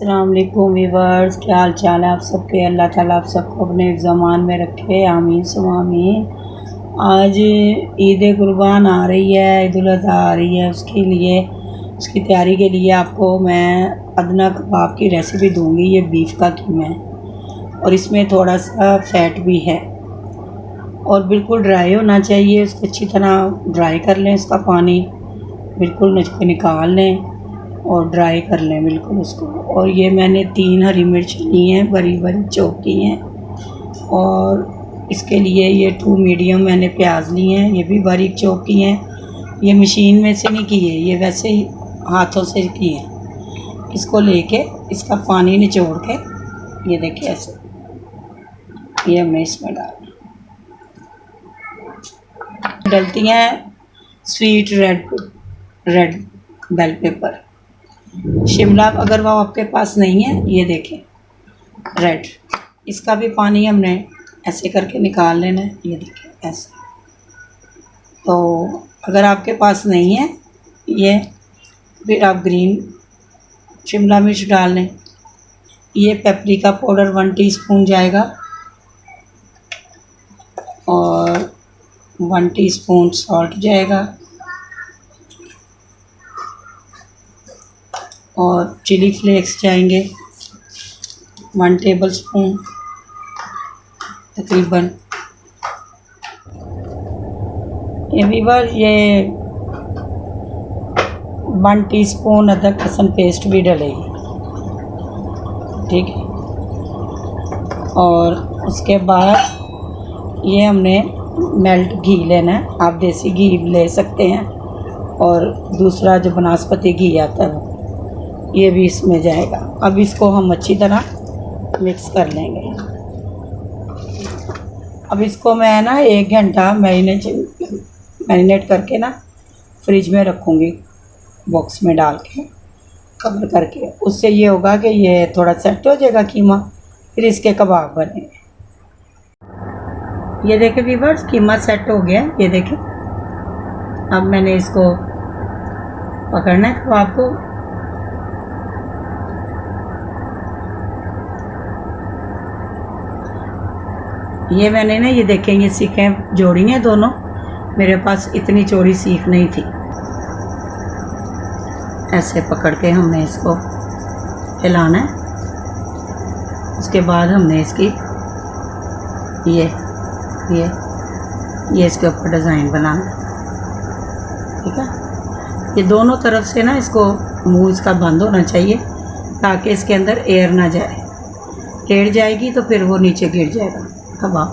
अस्सलाम वालेकुम वीवर्स, क्या हाल चाल है आप सबके। अल्लाह ताला आप सबको अपने ज़मान में रखे, आमीन सुम्मा आमीन। आज ईद कुर्बान आ रही है, ईद उल अज़हा आ रही है। उसकी तैयारी के लिए आपको मैं अदना कबाब की रेसिपी दूंगी। ये बीफ का कीमा है और इसमें थोड़ा सा फ़ैट भी है और बिल्कुल ड्राई होना चाहिए। उसको अच्छी तरह ड्राई कर लें, उसका पानी बिल्कुल निकाल लें और ड्राई कर लें बिल्कुल उसको। और ये मैंने 3 हरी मिर्च ली हैं, बड़ी बड़ी चॉप की हैं। और इसके लिए ये 2 मीडियम मैंने प्याज लिए हैं, ये भी बारीक चॉप की हैं। ये मशीन में से नहीं किए, ये वैसे ही हाथों से किए हैं। इसको लेके इसका पानी निचोड़ के ये देखिए ऐसे ये हमने इसमें डलती हैं sweet red bell pepper, Shimla अगर वो आपके पास नहीं है, ये देखें रेड। इसका भी पानी हमने ऐसे करके निकाल लेना है, ये देखें ऐसे। तो अगर आपके पास नहीं है ये, फिर आप ग्रीन शिमला मिर्च डाल लें। ये पेपरिका पाउडर 1 टीस्पून जाएगा और 1 टीस्पून सॉल्ट जाएगा और चिली फ्लेक्स जाएंगे 1 टेबलस्पून तकरीबन। ये वीवर ये 1 टीस्पून अदरक लहसुन पेस्ट भी डलेगी, ठीक है। और उसके बाद ये हमने मेल्ट घी लेना है, आप देसी घी ले सकते हैं और दूसरा जो बनास्पति घी आता है ये भी इसमें जाएगा। अब इसको हम अच्छी तरह मिक्स कर लेंगे। अब इसको मैं ना 1 घंटा मैरिनेट करके ना फ्रिज में रखूँगी, बॉक्स में डाल के कवर करके। उससे ये होगा कि ये थोड़ा सेट हो जाएगा कीमा, फिर इसके कबाब बनेंगे। ये देखें व्यूअर्स, कीमा सेट हो गया, ये देखें। अब मैंने इसको पकड़ना है कबाब को। ये मैंने ना ये देखें, ये सीखें जोड़ी हैं दोनों। मेरे पास इतनी चौड़ी सीख नहीं थी। ऐसे पकड़ के हमने इसको हिलाना है। उसके बाद हमने इसकी ये इसके ऊपर डिज़ाइन बनाना है, ठीक है। ये दोनों तरफ से ना इसको मुंह इसका बंद होना चाहिए ताकि इसके अंदर एयर ना जाए। एयर जाएगी तो फिर वो नीचे गिर जाएगा कबाब।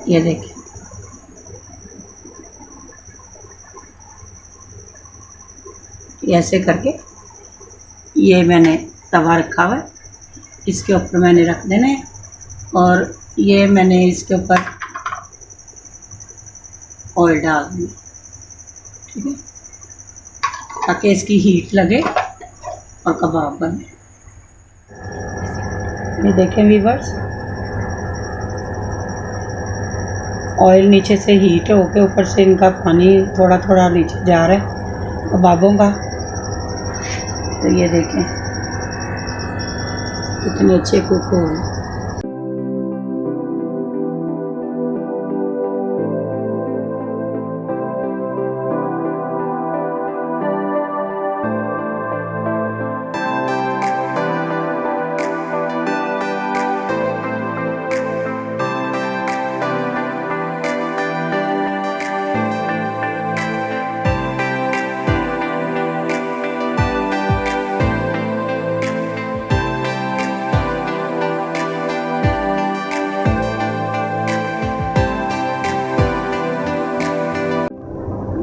ये देखिए, ऐसे करके ये मैंने तवा रखा हुआ है, इसके ऊपर मैंने रख देना है। और ये मैंने इसके ऊपर ऑयल डाल देना, ठीक है, ताकि इसकी हीट लगे और कबाब बने। ये देखें व्यूअर्स, ऑयल नीचे से हीट होके ऊपर से इनका पानी थोड़ा थोड़ा नीचे जा रहा है कबाबों का। तो ये देखें कितने अच्छे कुक हो रहे हैं।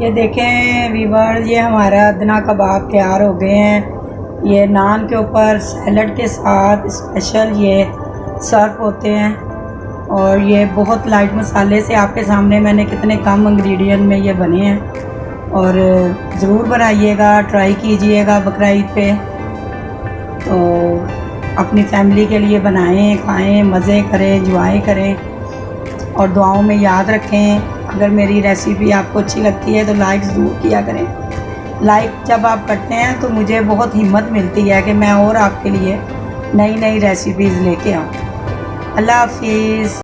ये देखें वीवर, ये हमारा अदना कबाब तैयार हो गए हैं। ये नान के ऊपर सैलड के साथ स्पेशल ये सर्व होते हैं। और ये बहुत लाइट मसाले से आपके सामने मैंने कितने कम इंग्रेडिएंट में ये बने हैं। और ज़रूर बनाइएगा, ट्राई कीजिएगा बकरा ईद पे। तो अपनी फैमिली के लिए बनाएं, खाएं, मज़े करें, एंजॉय करें और दुआओं में याद रखें। अगर मेरी रेसिपी आपको अच्छी लगती है तो लाइक ज़रूर किया करें। लाइक जब आप करते हैं तो मुझे बहुत हिम्मत मिलती है कि मैं और आपके लिए नई नई रेसिपीज़ लेके आऊँ। अल्लाह हाफिज़।